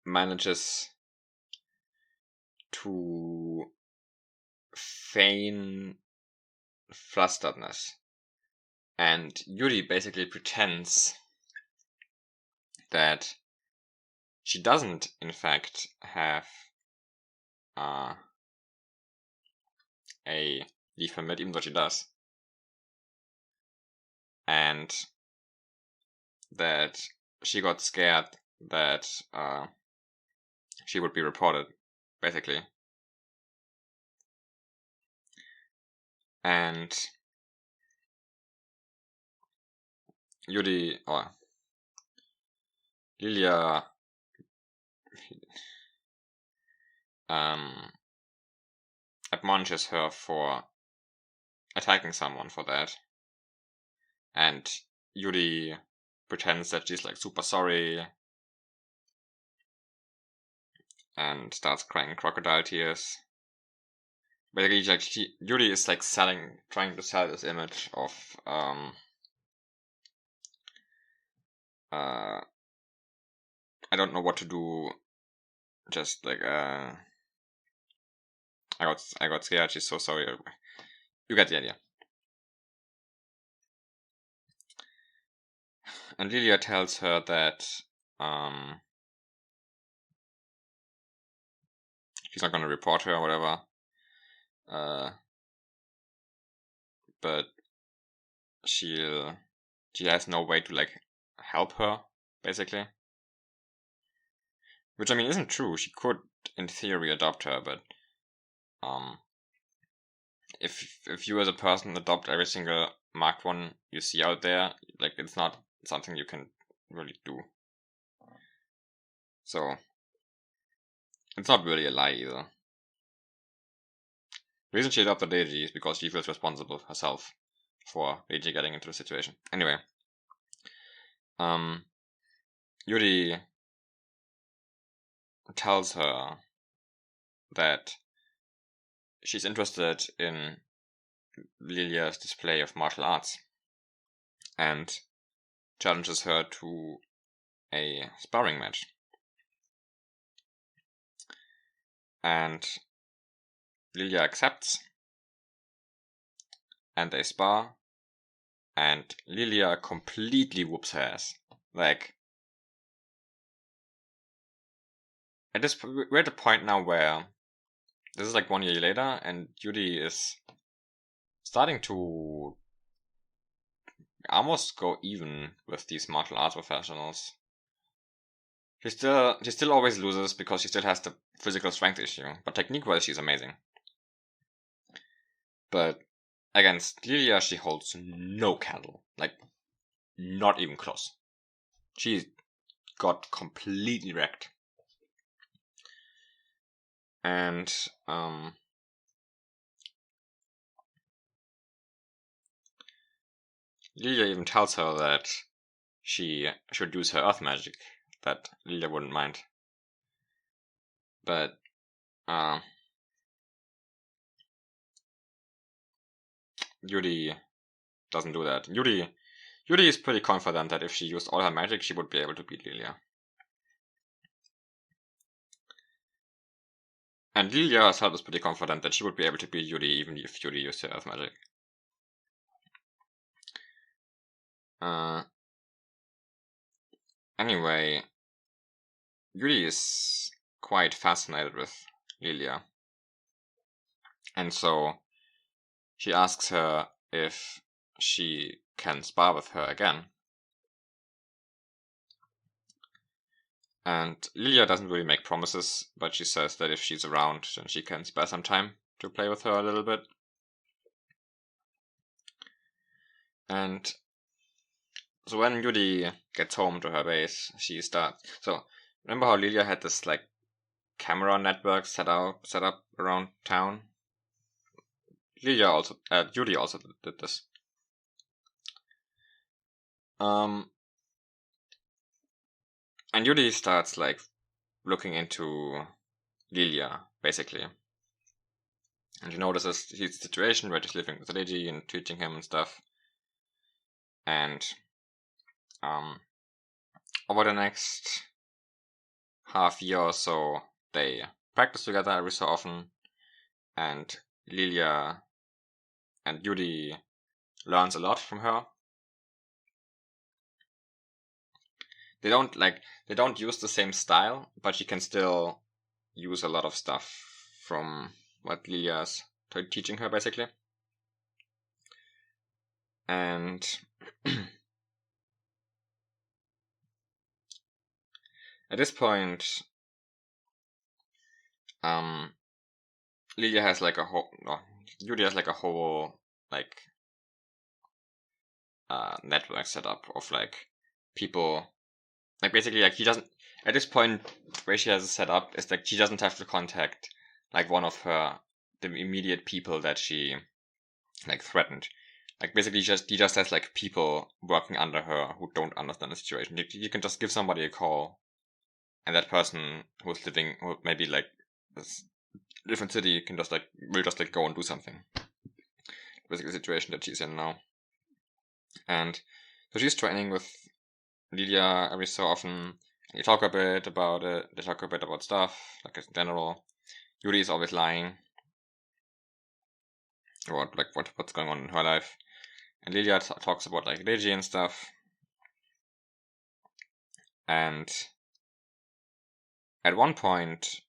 manages to feign flusteredness. And Yuri basically pretends that she doesn't, in fact, have a leave permit, even though she does. And that she got scared that she would be reported, basically. And Yuri, or Lilia, admonishes her for attacking someone for that. And Yuri pretends that she's like super sorry and starts crying crocodile tears. Basically, like Yuri is like trying to sell this image of I don't know what to do. Just like I got scared. She's so sorry. You get the idea. And Lilia tells her that she's not gonna report her or whatever. But she has no way to like help her, basically. Which I mean isn't true. She could, in theory, adopt her, but if you as a person adopt every single Mark 1 you see out there, like it's not something you can really do. So it's not really a lie either. The reason she adopted Reiji is because she feels responsible herself for Reiji getting into the situation. Anyway, Yuri tells her that she's interested in Lilia's display of martial arts and challenges her to a sparring match. And Lilia accepts, and they spar, and Lilia completely whoops her ass. Like, we're at the point now where this is like 1 year later, and Yuri is starting to almost go even with these martial arts professionals. She still always loses because she still has the physical strength issue, but technique-wise she's amazing. But against Lilia she holds no candle, like not even close. She got completely wrecked. And Lilia even tells her that she should use her earth magic, that Lilia wouldn't mind. But Yuri doesn't do that. Yuri is pretty confident that if she used all her magic, she would be able to beat Lilia. And Lilia herself is pretty confident that she would be able to beat Yuri even if Yuri used her earth magic. Anyway, Yuri is quite fascinated with Lilia. And so she asks her if she can spar with her again. And Lilia doesn't really make promises, but she says that if she's around, then she can spare some time to play with her a little bit. And so when Yuri gets home to her base, she starts. So remember how Lilia had this like camera network set up around town? Yuri also did this. And Yuri starts like looking into Lilia basically, and she notices his situation where she's living with Reiji and teaching him and stuff. And over the next half year or so, they practice together every so often, and Lilia and Yuri learns a lot from her. They don't use the same style, but she can still use a lot of stuff from what Lilia's teaching her, basically. And at this point, Lilia has like Yuri has like a whole like network set up of like people. Like basically, like he doesn't. At this point, where she has it set up is like she doesn't have to contact like one of the immediate people that she like threatened. Like basically he just has like people working under her who don't understand the situation. You can just give somebody a call, and that person who's living, who maybe like this different city, can just like will just like go and do something. Basically the situation that she's in now. And so she's training with Lydia every so often. They talk a bit about it. They talk a bit about stuff, like in general. Yuri is always lying about like what's going on in her life, and Lydia talks about like Reggie and stuff. And at one point,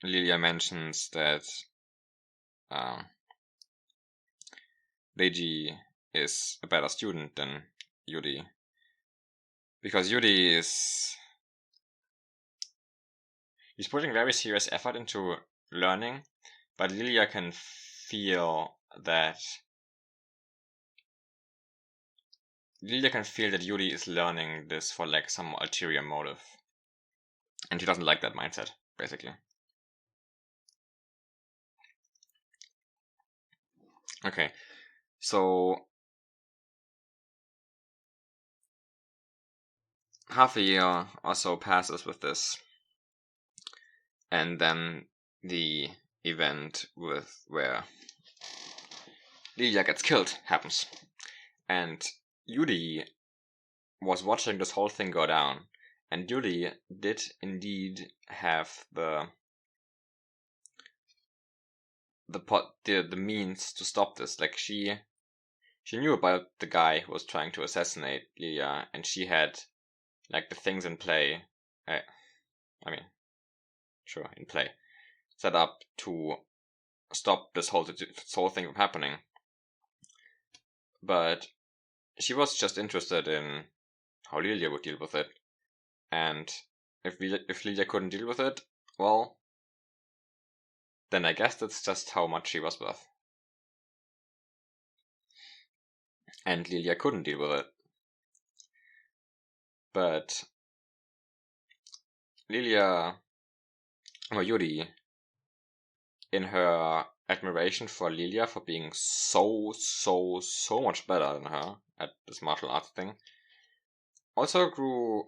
Lydia mentions that Reggie is a better student than Yuri, because Yuri he's putting very serious effort into learning, but Lydia can feel that Yuri is learning this for like some ulterior motive, and she doesn't like that mindset, basically. Okay, so half a year or so passes with this, and then the event with where Lydia gets killed happens, and Yuri was watching this whole thing go down, and Yuri did indeed have the means to stop this. Like she knew about the guy who was trying to assassinate Lydia, and she had like the things in play. I mean, sure, in play, set up to stop this whole thing from happening. But she was just interested in how Lydia would deal with it, and if Lydia couldn't deal with it, well, then I guess that's just how much she was worth. And Lydia couldn't deal with it. But Yuri, in her admiration for Lydia for being so much better than her at this martial arts thing, also grew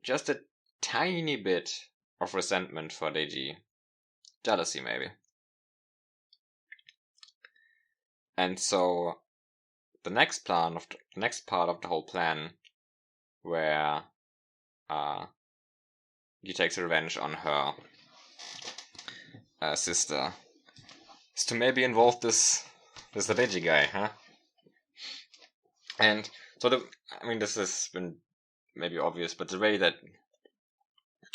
just a tiny bit of resentment for Deji. Jealousy, maybe. And so the next part of the whole plan, where he takes revenge on her sister, is to maybe involve this Reggie guy, huh? And so this has been maybe obvious, but the way that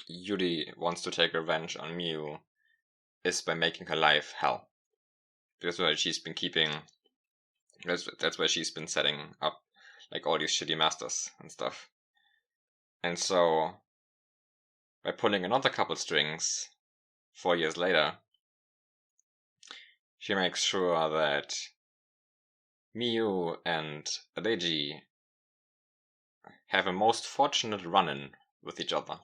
Yuri wants to take revenge on Miu is by making her life hell. That's why she's been that's why she's been setting up like all these shitty masters and stuff. And so by pulling another couple strings 4 years later, she makes sure that Miu and Reiji have a most fortunate run-in with each other.